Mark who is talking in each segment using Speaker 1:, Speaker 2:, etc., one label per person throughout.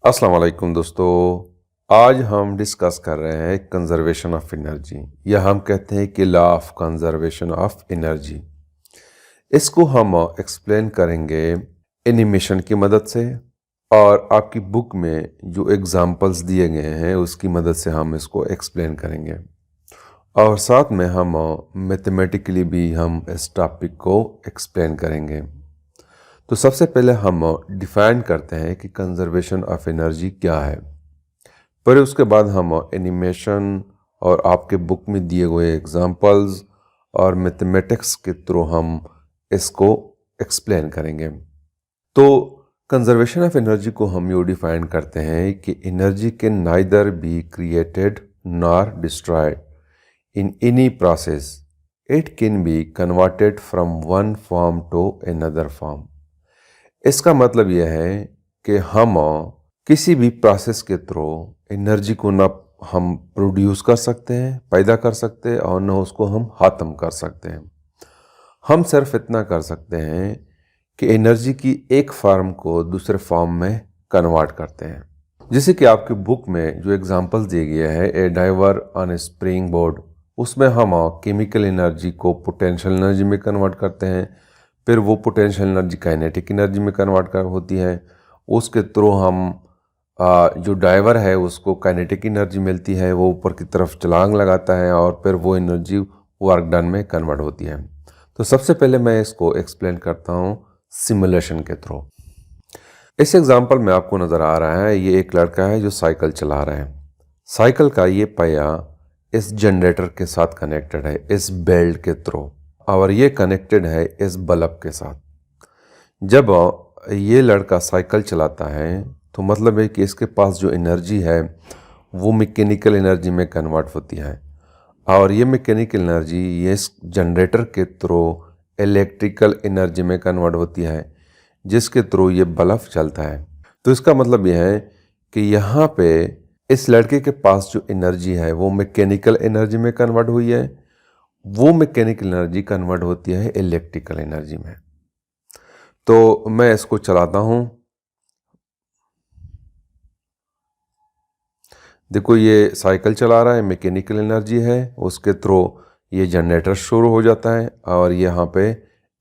Speaker 1: अस्सलाम वालेकुम दोस्तों। आज हम डिस्कस कर रहे हैं कंजर्वेशन ऑफ एनर्जी, या हम कहते हैं कि law of conservation of energy. इसको हम एक्सप्लेन करेंगे एनिमेशन की मदद से, और आपकी बुक में जो एग्जांपल्स दिए गए हैं उसकी मदद से हम इसको एक्सप्लेन करेंगे, और साथ में हम मैथमेटिकली भी हम इस टॉपिक को एक्सप्लेन करेंगे। तो सबसे पहले हम डिफाइन करते हैं कि कंजर्वेशन ऑफ एनर्जी क्या है, फिर उसके बाद हम एनिमेशन और आपके बुक में दिए हुए एग्जांपल्स और मैथमेटिक्स के थ्रू हम इसको एक्सप्लेन करेंगे। तो कंजर्वेशन ऑफ एनर्जी को हम यूँ डिफाइन करते हैं कि energy can neither be created nor destroyed in any process, it can be converted from one form to another form. इसका मतलब यह है कि हम किसी भी प्रोसेस के थ्रू एनर्जी को ना हम प्रोड्यूस कर सकते हैं, पैदा कर सकते हैं, और न उसको हम ख़त्म कर सकते हैं। हम सिर्फ इतना कर सकते हैं कि एनर्जी की एक फॉर्म को दूसरे फॉर्म में कन्वर्ट करते हैं। जैसे कि आपकी बुक में जो एग्जांपल्स दिए गए हैं, a diver on a springboard, उसमें हम केमिकल एनर्जी को पोटेंशियल एनर्जी में कन्वर्ट करते हैं, फिर वो पोटेंशियल एनर्जी काइनेटिक एनर्जी में कन्वर्ट होती है। उसके थ्रू हम जो डाइवर है उसको काइनेटिक एनर्जी मिलती है, वो ऊपर की तरफ छलांग लगाता है और फिर वो एनर्जी वर्क डन में कन्वर्ट होती है। तो सबसे पहले मैं इसको एक्सप्लेन करता हूँ सिमुलेशन के थ्रू। इस एग्जांपल में आपको नज़र आ रहा है, ये एक लड़का है जो साइकिल चला रहा है। साइकिल का ये पहिया इस जनरेटर के साथ कनेक्टेड है, इस बेल्ट के थ्रू, और ये कनेक्टेड है इस बल्ब के साथ। जब ये लड़का साइकिल चलाता है तो मतलब है कि इसके पास जो एनर्जी है वो मैकेनिकल एनर्जी में कन्वर्ट होती है, और ये मैकेनिकल एनर्जी ये इस जनरेटर के थ्रू इलेक्ट्रिकल एनर्जी में कन्वर्ट होती है, जिसके थ्रू ये बल्ब चलता है। तो इसका मतलब यह है कि यहाँ पे इस लड़के के पास जो एनर्जी है वो मैकेनिकल एनर्जी में कन्वर्ट हुई है, वो मैकेनिकल एनर्जी कन्वर्ट होती है इलेक्ट्रिकल एनर्जी में। तो मैं इसको चलाता हूँ। देखो ये साइकिल चला रहा है, मैकेनिकल एनर्जी है, उसके थ्रू ये जनरेटर शुरू हो जाता है और यहाँ पे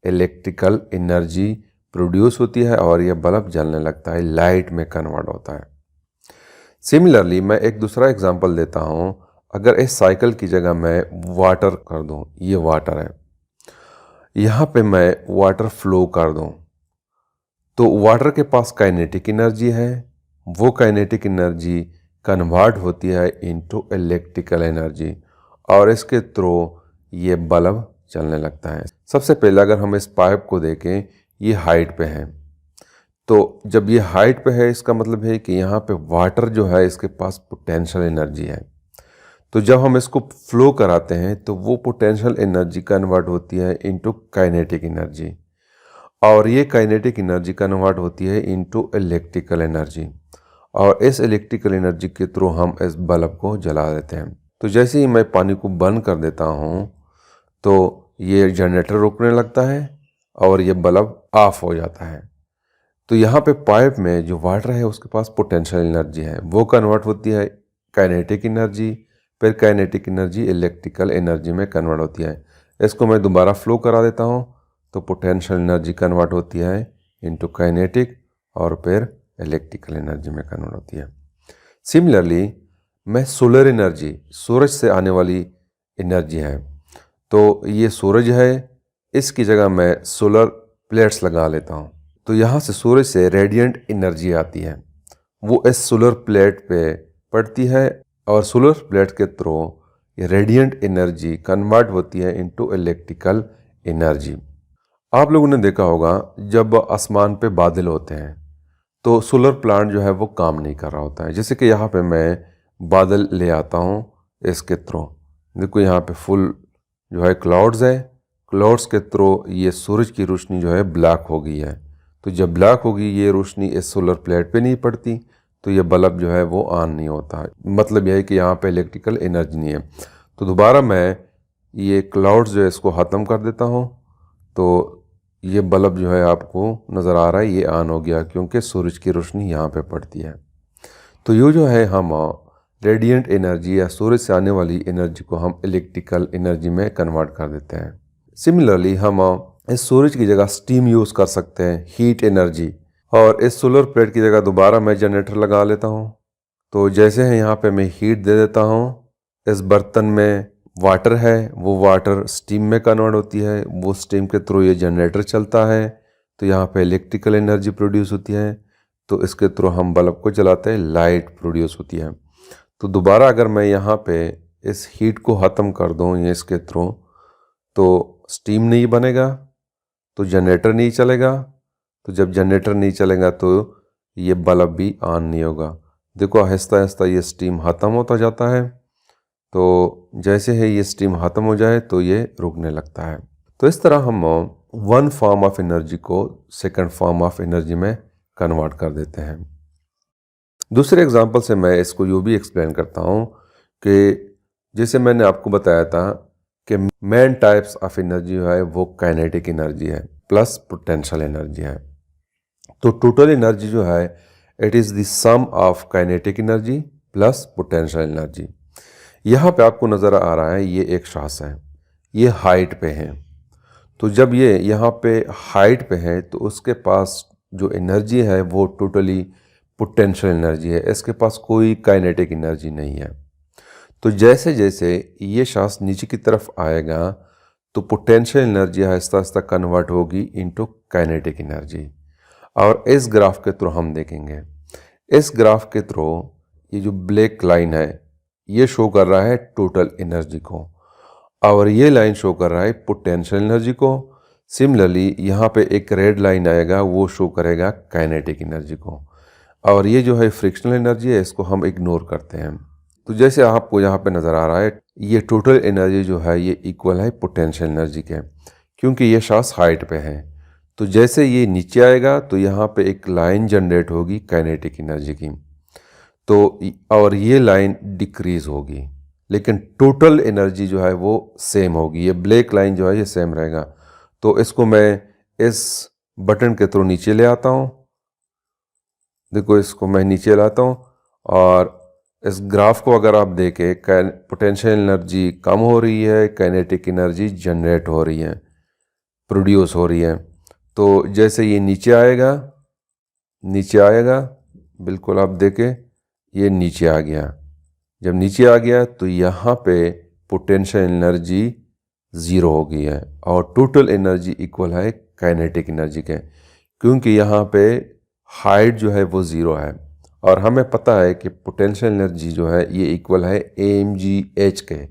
Speaker 1: इलेक्ट्रिकल एनर्जी प्रोड्यूस होती है और ये बल्ब जलने लगता है, लाइट में कन्वर्ट होता है। सिमिलरली मैं एक दूसरा एग्जांपल देता हूँ। अगर इस साइकिल की जगह मैं वाटर कर दूँ, ये वाटर है, यहाँ पे मैं वाटर फ्लो कर दूँ, तो वाटर के पास काइनेटिक एनर्जी है, वो काइनेटिक एनर्जी कन्वर्ट होती है इनटू इलेक्ट्रिकल एनर्जी, और इसके थ्रू ये बल्ब चलने लगता है। सबसे पहले अगर हम इस पाइप को देखें, ये हाइट पे है, तो जब ये हाइट पे है इसका मतलब है कि यहाँ पे वाटर जो है इसके पास पोटेंशियल एनर्जी है। तो जब हम इसको फ्लो कराते हैं तो वो पोटेंशियल एनर्जी कन्वर्ट होती है इनटू काइनेटिक एनर्जी, और ये काइनेटिक एनर्जी कन्वर्ट होती है इनटू इलेक्ट्रिकल एनर्जी, और इस इलेक्ट्रिकल एनर्जी के थ्रू हम इस बल्ब को जला देते हैं। तो जैसे ही मैं पानी को बंद कर देता हूँ तो ये जनरेटर रुकने लगता है और ये बल्ब ऑफ हो जाता है। तो यहाँ पे पाइप में जो वाटर है उसके पास पोटेंशियल एनर्जी है, वो कन्वर्ट होती है काइनेटिक एनर्जी, फिर काइनेटिक एनर्जी इलेक्ट्रिकल एनर्जी में कन्वर्ट होती है। इसको मैं दोबारा फ्लो करा देता हूँ तो पोटेंशियल एनर्जी कन्वर्ट होती है इनटू काइनेटिक, और फिर इलेक्ट्रिकल एनर्जी में कन्वर्ट होती है। सिमिलरली मैं सोलर एनर्जी, सूरज से आने वाली एनर्जी है, तो ये सूरज है, इसकी जगह मैं सोलर प्लेट्स लगा लेता हूँ, तो यहाँ से सूरज से रेडिएंट एनर्जी आती है, वो इस सोलर प्लेट पे पड़ती है, और सोलर प्लेट के थ्रू ये रेडिएंट एनर्जी कन्वर्ट होती है इनटू इलेक्ट्रिकल एनर्जी। आप लोगों ने देखा होगा जब आसमान पे बादल होते हैं तो सोलर प्लांट जो है वो काम नहीं कर रहा होता है। जैसे कि यहाँ पे मैं बादल ले आता हूँ इसके थ्रू, देखो यहाँ पे फुल जो है क्लाउड्स है, क्लाउड्स के थ्रू ये सूरज की रोशनी जो है ब्लैक हो गई है। तो जब ब्लैक होगी ये रोशनी इस सोलर प्लेट पे नहीं पड़ती, तो ये बल्ब जो है वो ऑन नहीं होता है। मतलब यह है कि यहाँ पे इलेक्ट्रिकल एनर्जी नहीं है। तो दोबारा मैं ये क्लाउड्स जो है इसको ख़त्म कर देता हूँ, तो ये बल्ब जो है आपको नज़र आ रहा है ये ऑन हो गया, क्योंकि सूरज की रोशनी यहाँ पे पड़ती है। तो ये जो है हम रेडिएंट एनर्जी या सूरज से आने वाली एनर्जी को हम इलेक्ट्रिकल एनर्जी में कन्वर्ट कर देते हैं। सिमिलरली हम इस सूरज की जगह स्टीम यूज़ कर सकते हैं, हीट एनर्जी। और इस सोलर प्लेट की जगह दोबारा मैं जनरेटर लगा लेता हूँ। तो जैसे है यहाँ पे मैं हीट दे देता हूँ, इस बर्तन में वाटर है, वो वाटर स्टीम में कन्वर्ट होती है, वो स्टीम के थ्रू ये जनरेटर चलता है, तो यहाँ पे इलेक्ट्रिकल एनर्जी प्रोड्यूस होती है। तो इसके थ्रू हम बल्ब को जलाते हैं, लाइट प्रोड्यूस होती है। तो दोबारा अगर मैं यहाँ पे इस हीट को ख़त्म कर दूँ ये इसके थ्रू, तो स्टीम नहीं बनेगा, तो जनरेटर नहीं चलेगा। तो जब जनरेटर नहीं चलेगा तो ये बल्ब भी ऑन नहीं होगा। देखो आहिस्ता आहिस्ता ये स्टीम ख़त्म होता जाता है। तो जैसे ही ये स्टीम ख़त्म हो जाए तो ये रुकने लगता है। तो इस तरह हम वन फॉर्म ऑफ एनर्जी को सेकंड फॉर्म ऑफ एनर्जी में कन्वर्ट कर देते हैं। दूसरे एग्जांपल से मैं इसको यूँ भी एक्सप्लेन करता हूँ कि जैसे मैंने आपको बताया था कि मेन टाइप्स ऑफ एनर्जी जो है वो काइनेटिक एनर्जी है प्लस पोटेंशियल एनर्जी है। तो टोटल एनर्जी जो है it is the sum of kinetic energy plus potential energy. यहाँ पे आपको नज़र आ रहा है ये एक शख्स है, ये हाइट पे है। तो जब ये यहाँ पे हाइट पे है तो उसके पास जो एनर्जी है वो टोटली पोटेंशियल एनर्जी है, इसके पास कोई काइनेटिक एनर्जी नहीं है। तो जैसे जैसे ये शख्स नीचे की तरफ आएगा तो potential energy Aahista Aahista convert होगी इनटू काइनेटिक एनर्जी। और इस ग्राफ के थ्रू हम देखेंगे, इस ग्राफ के थ्रू ये जो ब्लैक लाइन है ये शो कर रहा है टोटल एनर्जी को, और ये लाइन शो कर रहा है पोटेंशियल एनर्जी को। सिमिलरली यहाँ पे एक रेड लाइन आएगा, वो शो करेगा काइनेटिक एनर्जी को। और ये जो है फ्रिक्शनल एनर्जी है, इसको हम इग्नोर करते हैं। तो जैसे आपको यहाँ पे नज़र आ रहा है ये टोटल एनर्जी जो है ये इक्वल है पोटेंशियल एनर्जी के, क्योंकि ये शख्स हाइट पे है। तो जैसे ये नीचे आएगा तो यहाँ पे एक लाइन जनरेट होगी काइनेटिक एनर्जी की, तो और ये लाइन डिक्रीज होगी, लेकिन टोटल एनर्जी जो है वो सेम होगी। ये ब्लैक लाइन जो है ये सेम रहेगा। तो इसको मैं इस बटन के थ्रू नीचे ले आता हूँ। देखो इसको मैं नीचे लाता हूँ और इस ग्राफ को अगर आप देखें, पोटेंशियल एनर्जी कम हो रही है, काइनेटिक एनर्जी जनरेट हो रही है, प्रोड्यूस हो रही है। तो जैसे ये नीचे आएगा बिल्कुल आप देखें ये नीचे आ गया। जब नीचे आ गया तो यहाँ पे पोटेंशियल एनर्जी ज़ीरो हो गई है और टोटल एनर्जी इक्वल है काइनेटिक एनर्जी के, क्योंकि यहाँ पे हाइट जो है वो ज़ीरो है और हमें पता है कि पोटेंशियल एनर्जी जो है ये इक्वल है mgh के।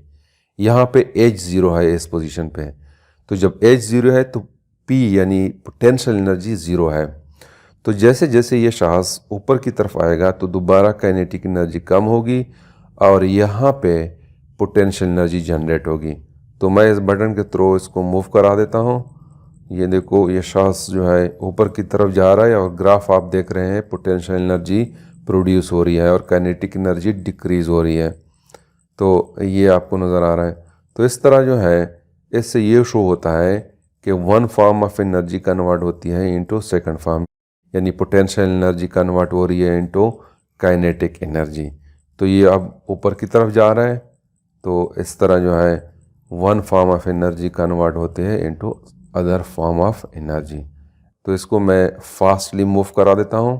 Speaker 1: यहाँ पे h ज़ीरो है इस पोजीशन पे, तो जब h ज़ीरो है तो p यानी पोटेंशियल एनर्जी ज़ीरो है। तो जैसे जैसे ये शख्स ऊपर की तरफ आएगा तो दोबारा काइनेटिक एनर्जी कम होगी और यहाँ पे पोटेंशियल एनर्जी जनरेट होगी। तो मैं इस बटन के थ्रू इसको मूव करा देता हूँ। ये देखो ये शख्स जो है ऊपर की तरफ जा रहा है और ग्राफ आप देख रहे हैं पोटेंशियल एनर्जी प्रोड्यूस हो रही है और काइनेटिक एनर्जी डिक्रीज़ हो रही है। तो ये आपको नज़र आ रहा है। तो इस तरह जो है इससे ये शो होता है कि one form of energy convert होती है इनटू सेकंड फॉर्म, यानी पोटेंशियल एनर्जी कन्वर्ट हो रही है इनटू काइनेटिक एनर्जी। तो ये अब ऊपर की तरफ जा रहा है। तो इस तरह जो है one form of energy convert होते हैं into other form of energy. तो इसको मैं फास्टली मूव करा देता हूँ।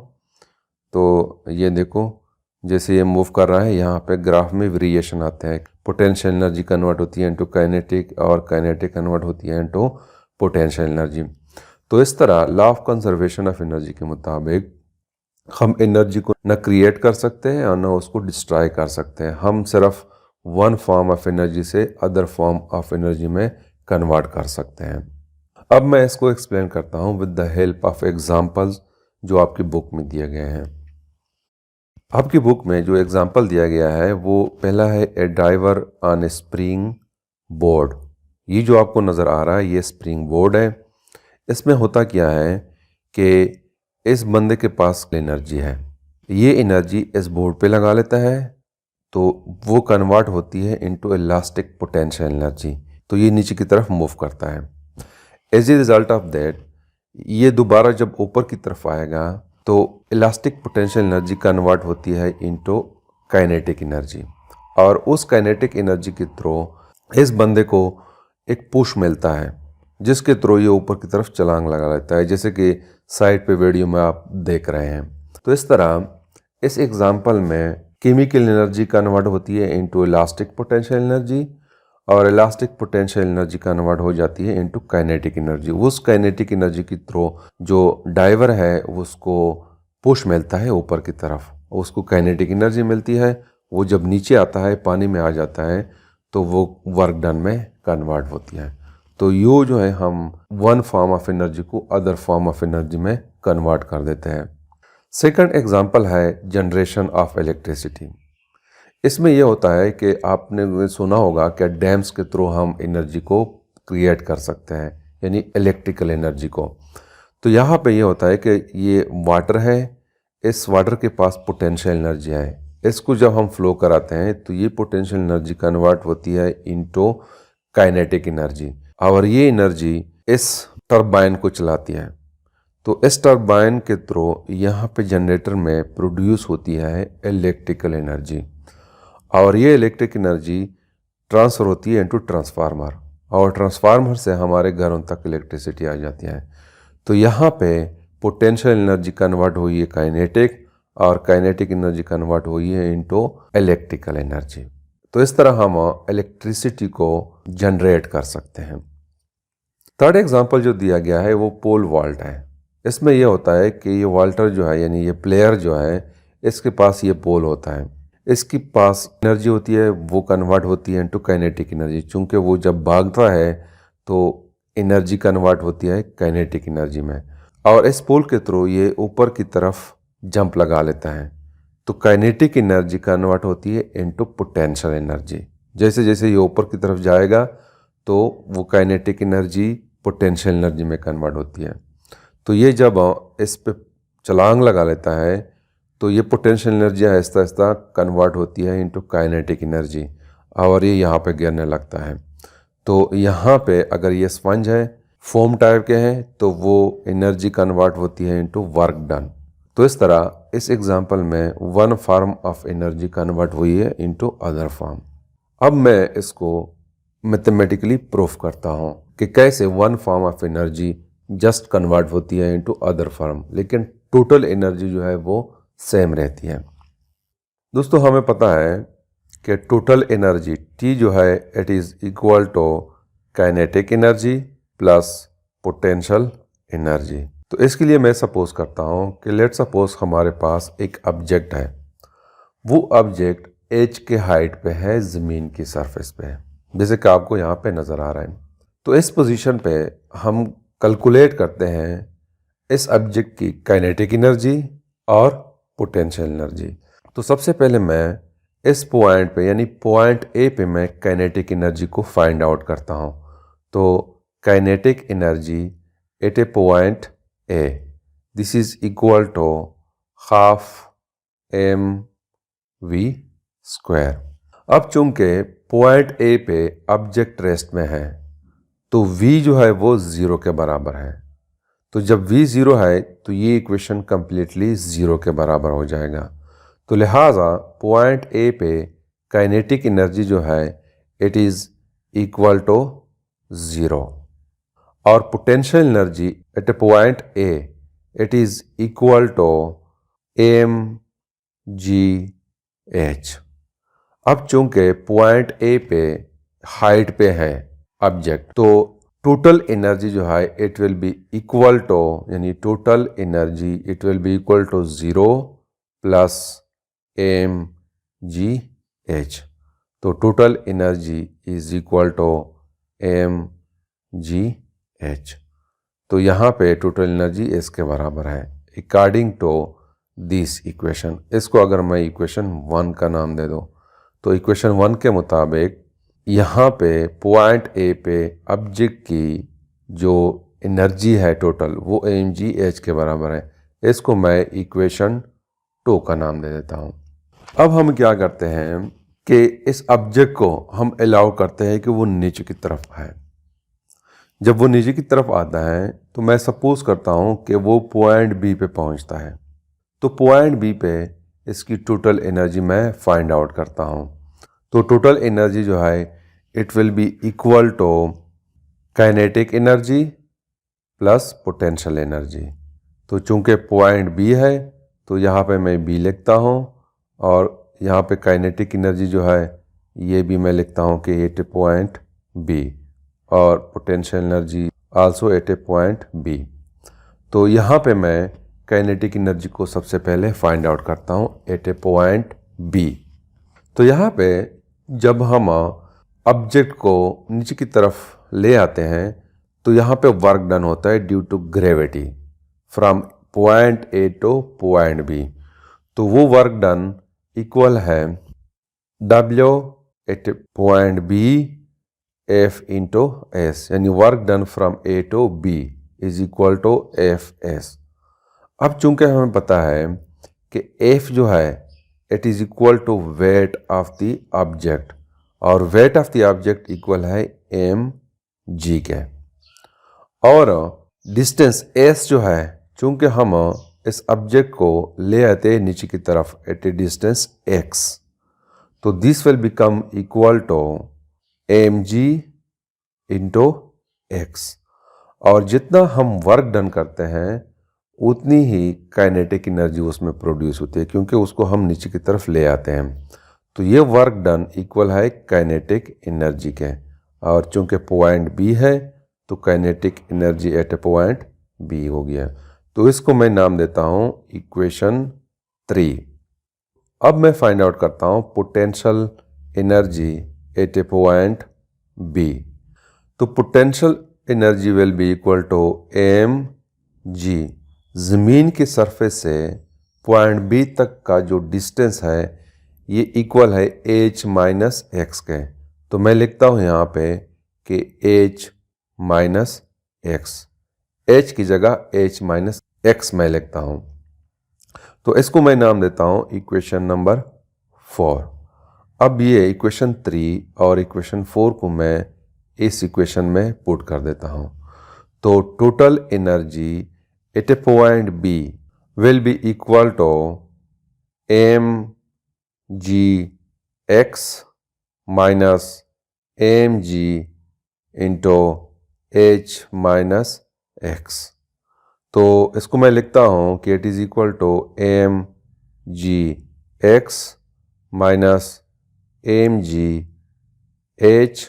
Speaker 1: तो ये देखो जैसे ये मूव कर रहा है यहाँ पे ग्राफ में वेरिएशन आते हैं। पोटेंशियल एनर्जी कन्वर्ट होती है इनटू काइनेटिक और काइनेटिक कन्वर्ट होती है इनटू पोटेंशियल एनर्जी। तो इस तरह law of conservation of energy के मुताबिक हम एनर्जी को न क्रिएट कर सकते हैं और न उसको डिस्ट्रॉय कर सकते हैं। हम सिर्फ वन फॉर्म ऑफ एनर्जी से अदर फॉर्म ऑफ एनर्जी में कन्वर्ट कर सकते हैं। अब मैं इसको एक्सप्लेन करता हूँ with the help of examples जो आपकी बुक में दिए गए हैं। आपकी बुक में जो एग्जांपल दिया गया है वो पहला है a driver on a springboard. ये जो आपको नज़र आ रहा है ये स्प्रिंग बोर्ड है। इसमें होता क्या है कि इस बंदे के पास एनर्जी है, ये एनर्जी इस बोर्ड पे लगा लेता है तो वो कन्वर्ट होती है इनटू इलास्टिक पोटेंशियल एनर्जी। तो ये नीचे की तरफ मूव करता है। As a result of that ये दोबारा जब ऊपर की तरफ आएगा तो इलास्टिक पोटेंशियल एनर्जी कन्वर्ट होती है इनटू काइनेटिक एनर्जी, और उस काइनेटिक एनर्जी के थ्रू इस बंदे को एक पुश मिलता है जिसके थ्रू ये ऊपर की तरफ छलांग लगा लेता है, जैसे कि साइड पे वीडियो में आप देख रहे हैं। तो इस तरह इस एग्जांपल में केमिकल एनर्जी कन्वर्ट होती है इनटू इलास्टिक पोटेंशियल एनर्जी, और इलास्टिक पोटेंशियल एनर्जी कन्वर्ट हो जाती है इनटू काइनेटिक एनर्जी। उस काइनेटिक एनर्जी के थ्रू जो डाइवर है उसको पुश मिलता है ऊपर की तरफ, उसको काइनेटिक एनर्जी मिलती है। वो जब नीचे आता है, पानी में आ जाता है, तो वो वर्क डन में कन्वर्ट होती है। तो यो जो है हम वन फॉर्म ऑफ एनर्जी को अदर फॉर्म ऑफ एनर्जी में कन्वर्ट कर देते हैं। सेकंड एग्जांपल है जनरेशन ऑफ इलेक्ट्रिसिटी। इसमें यह होता है कि आपने सुना होगा कि डैम्स के थ्रू हम एनर्जी को क्रिएट कर सकते हैं, यानी इलेक्ट्रिकल एनर्जी को। तो यहाँ पे ये होता है कि ये वाटर है, इस वाटर के पास पोटेंशियल एनर्जी है, इसको जब हम फ्लो कराते हैं तो ये पोटेंशियल एनर्जी कन्वर्ट होती है इनटू काइनेटिक एनर्जी, और ये एनर्जी इस टरबाइन को चलाती है। तो इस टरबाइन के थ्रू यहाँ पे जनरेटर में प्रोड्यूस होती है इलेक्ट्रिकल एनर्जी, और ये इलेक्ट्रिक एनर्जी ट्रांसफ़र होती है इनटू ट्रांसफार्मर, और ट्रांसफार्मर से हमारे घरों तक इलेक्ट्रिसिटी आ जाती है। तो यहाँ पे पोटेंशियल एनर्जी कन्वर्ट हुई है काइनेटिक, और काइनेटिक एनर्जी कन्वर्ट हुई है इनटू इलेक्ट्रिकल एनर्जी। तो इस तरह हम इलेक्ट्रिसिटी को जनरेट कर सकते हैं। थर्ड एग्जांपल जो दिया गया है वो पोल वॉल्ट है। इसमें यह होता है कि ये वॉल्टर जो है, यानी ये प्लेयर जो है, इसके पास ये पोल होता है, इसके पास एनर्जी होती है, वो कन्वर्ट होती है इनटू काइनेटिक एनर्जी। चूँकि वो जब भागता है तो एनर्जी कन्वर्ट होती है काइनेटिक एनर्जी में, और इस पोल के थ्रू ये ऊपर की तरफ जंप लगा लेता है। तो काइनेटिक एनर्जी कन्वर्ट होती है इनटू पोटेंशियल एनर्जी। जैसे जैसे ये ऊपर की तरफ जाएगा तो वो काइनेटिक एनर्जी पोटेंशियल एनर्जी में कन्वर्ट होती है। तो ये जब इस पे छलांग लगा लेता है तो ये potential energy Aahista Aahista convert होती है इनटू काइनेटिक एनर्जी, और ये यहाँ पे गिरने लगता है। तो यहाँ पे अगर ये स्पंज है, फोम टाइप के हैं, तो वो एनर्जी कन्वर्ट होती है इनटू वर्क डन। तो इस तरह इस एग्जांपल में one form of energy convert हुई है इनटू अदर फॉर्म। अब मैं इसको मैथमेटिकली प्रूफ करता हूँ कि कैसे one form of energy just convert होती है इनटू अदर फॉर्म, लेकिन टोटल एनर्जी जो है वो सेम रहती है। दोस्तों, हमें पता है कि टोटल एनर्जी T जो है it is equal to kinetic energy plus potential energy. तो इसके लिए मैं सपोज करता हूँ कि लेट सपोज हमारे पास एक ऑब्जेक्ट है, वो ऑब्जेक्ट h के हाइट पे है, ज़मीन की सरफेस पे है, जैसे कि आपको यहाँ पे नज़र आ रहा है। तो इस पोजीशन पे हम कैलकुलेट करते हैं इस ऑब्जेक्ट की काइनेटिक एनर्जी और पोटेंशियल एनर्जी। तो सबसे पहले मैं इस पॉइंट पे, यानी पॉइंट A पे मैं काइनेटिक एनर्जी को फाइंड आउट करता हूँ। तो kinetic energy at A point A, this is equal to half mv²। अब चूंकि पॉइंट A पे ऑब्जेक्ट रेस्ट में है तो v जो है वो 0 के बराबर है। तो जब v 0 है तो ये इक्वेशन कंप्लीटली 0 के बराबर हो जाएगा। तो लिहाजा पॉइंट A पे काइनेटिक एनर्जी जो है इट इज़ इक्वल टू 0, और potential energy at A point A it is equal to mgh। अब चूंकि पॉइंट A पे हाइट पे है ऑब्जेक्ट, तो टोटल एनर्जी जो है it will be equal to, यानी total energy it will be equal to 0 plus mgh। तो total energy is equal to mgh। तो यहाँ पे टोटल एनर्जी इसके बराबर है अकॉर्डिंग टू दिस इक्वेशन। इसको अगर मैं इक्वेशन 1 का नाम दे दूँ तो इक्वेशन 1 के मुताबिक यहाँ पे पॉइंट A पे ऑब्जेक्ट की जो एनर्जी है टोटल वो mgh के बराबर है। इसको मैं इक्वेशन 2 का नाम दे देता हूँ। अब हम क्या करते हैं कि इस ऑब्जेक्ट को हम अलाउ करते हैं कि वो नीचे की तरफ आए। जब वो नीचे की तरफ आता है तो मैं सपोज करता हूँ कि वो पॉइंट B पे पहुँचता है। तो पॉइंट बी पे इसकी टोटल एनर्जी मैं फाइंड आउट करता हूँ। तो टोटल एनर्जी जो है it will be equal to kinetic energy plus potential energy. तो चूंकि पॉइंट बी है तो यहाँ पे मैं बी लिखता हूँ और यहाँ पे काइनेटिक एनर्जी जो है ये भी मैं लिखता हूँ कि एट ए पॉइंट बी और potential energy also at A point B. तो यहाँ पे मैं काइनेटिक एनर्जी को सबसे पहले फाइंड आउट करता हूँ एट ए पॉइंट बी। तो यहाँ पे जब हम ऑब्जेक्ट को नीचे की तरफ ले आते हैं तो यहाँ पे वर्क डन होता है due to gravity from point A to point B. तो वो वर्क डन इक्वल है W at point B F into S, यानी work done from A to B is equal to F S. अब चूंकि हमें पता है कि F जो है it is equal to weight of the object और weight of the object equal है mg के, और डिस्टेंस s जो है चूंकि हम इस ऑब्जेक्ट को ले आते हैं नीचे की तरफ एट ए डिस्टेंस x, तो this will become equal to mg into x। और जितना हम वर्क डन करते हैं उतनी ही काइनेटिक एनर्जी उसमें प्रोड्यूस होती है क्योंकि उसको हम नीचे की तरफ ले आते हैं। तो ये वर्क डन इक्वल है काइनेटिक एनर्जी के, और चूंकि पॉइंट बी है तो kinetic energy at A point B हो गया। तो इसको मैं नाम देता हूँ इक्वेशन 3। अब मैं फाइंड आउट करता हूँ potential energy at A point B. तो potential energy will be equal to M G, ज़मीन की सरफेस से पॉइंट बी तक का जो डिस्टेंस है ये इक्वल है h माइनस एक्स के। तो मैं लिखता हूँ यहाँ पे कि h माइनस एक्स, h की जगह h माइनस एक्स मैं लिखता हूँ। तो इसको मैं नाम देता हूँ इक्वेशन नंबर 4। अब ये इक्वेशन 3 और इक्वेशन 4 को मैं इस इक्वेशन में पुट कर देता हूँ। तो total energy at A point B will be equal to M G X minus M G into H minus X. तो इसको मैं लिखता हूँ कि it is equal to M G X minus M G H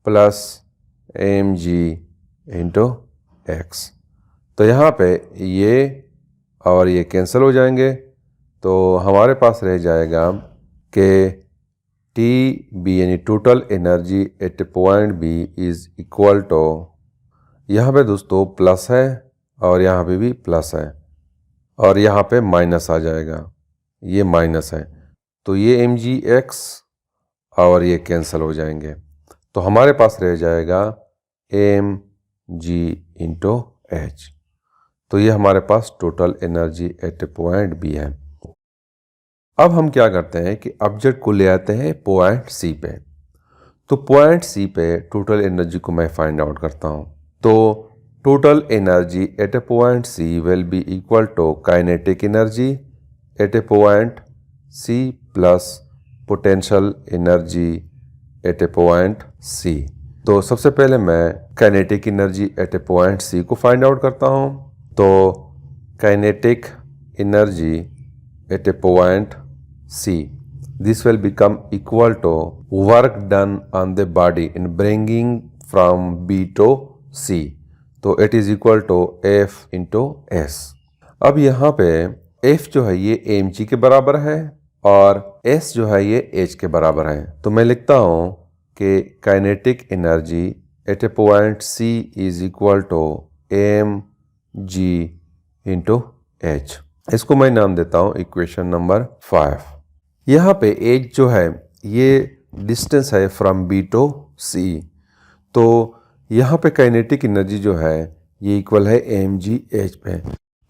Speaker 1: plus M G into X. तो यहाँ पे ये और ये कैंसिल हो जाएंगे, तो हमारे पास रह जाएगा कि टी बी यानी total energy at point B is equal to, यहाँ पे दोस्तों प्लस है और यहाँ पे भी प्लस है और यहाँ पे माइनस आ जाएगा, ये माइनस है तो ये एम जी एक्स और ये कैंसिल हो जाएंगे। तो हमारे पास रह जाएगा एम जी इंटू एच। तो ये हमारे पास total energy at point B है। अब हम क्या करते हैं कि ऑब्जेक्ट को ले आते हैं पॉइंट सी पे। तो पॉइंट सी पे टोटल एनर्जी को मैं फाइंड आउट करता हूँ। तो total energy at A point C will be equal to kinetic energy at A point C plus potential energy at A point C. तो सबसे पहले मैं kinetic energy at A point C को find out करता हूँ। तो kinetic energy at A point C, this will become equal to work done on the body in bringing from B to C, तो it is equal to F into S। अब यहाँ पे F जो है ये mg के बराबर है और S जो है ये h के बराबर है। तो मैं लिखता हूँ कि kinetic energy at A point C is equal to mg into h। इसको मैं नाम देता हूँ इक्वेशन नंबर 5। यहाँ पे एच जो है ये डिस्टेंस है फ्रॉम बी टू सी, तो यहाँ पे काइनेटिक एनर्जी जो है ये इक्वल है एम जी एच पे।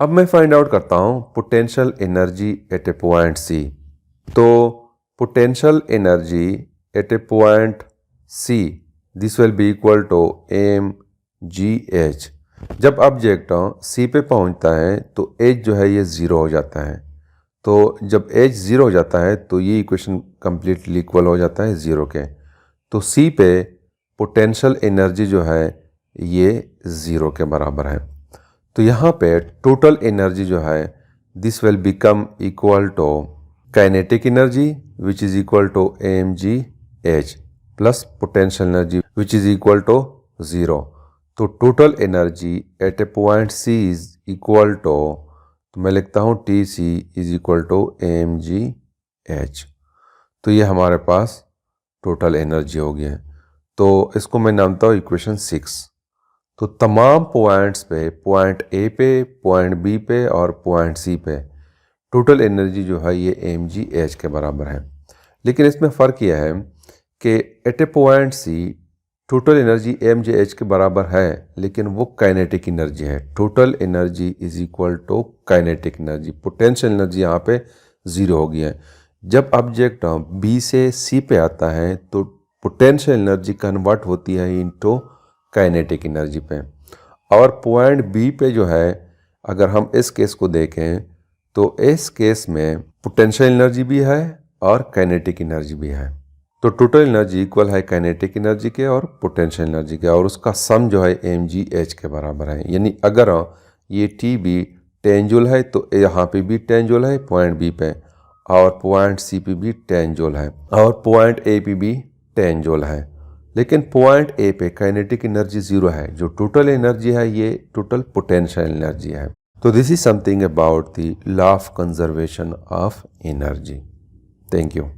Speaker 1: अब मैं फाइंड आउट करता हूँ potential energy at A point C. तो potential energy at A point C this will be equal to M G H. जब ऑब्जेक्ट सी पे पहुंचता है तो एज जो है ये ज़ीरो हो जाता है। तो जब एज ज़ीरो हो जाता है तो ये इक्वेशन कम्प्लीटली इक्वल हो जाता है ज़ीरो के। तो सी पे पोटेंशियल एनर्जी जो है ये ज़ीरो के बराबर है। तो यहाँ पे टोटल एनर्जी जो है this will become equal to kinetic energy which is equal to mgh plus potential energy which is equal to zero. तो total energy at A point C is equal to, तो मैं लिखता हूँ TC is equal to mgh। तो ये हमारे पास total energy हो गई है। तो इसको मैं नामता हूँ इक्वेशन 6। तो तमाम पॉइंट्स पे, पॉइंट ए पे, पॉइंट बी पे और पॉइंट सी पे टोटल एनर्जी जो है ये mgh के बराबर है। लेकिन इसमें फ़र्क यह है कि at A point C total energy mgh के बराबर है, लेकिन वो काइनेटिक एनर्जी है। Total energy is equal to kinetic energy. Potential energy यहाँ पे ज़ीरो हो गई है। जब ऑब्जेक्ट B से C पे आता है तो पोटेंशियल एनर्जी कन्वर्ट होती है इनटू काइनेटिक एनर्जी पे। और पॉइंट B पे जो है, अगर हम इस केस को देखें तो इस केस में पोटेंशियल एनर्जी भी है और काइनेटिक एनर्जी भी है। तो टोटल एनर्जी इक्वल है काइनेटिक एनर्जी के और पोटेंशियल एनर्जी के, और उसका सम जो है mgh के बराबर है। यानी अगर ये TB 10 जूल है तो यहाँ पे भी 10 जूल है पॉइंट B पे, और पॉइंट C पे भी 10 जूल है, और पॉइंट A पे भी 10 जूल है। लेकिन पॉइंट A पे काइनेटिक एनर्जी ज़ीरो है। जो टोटल एनर्जी है ये टोटल पोटेंशियल एनर्जी है। तो this is something about the law of conservation of energy. Thank you.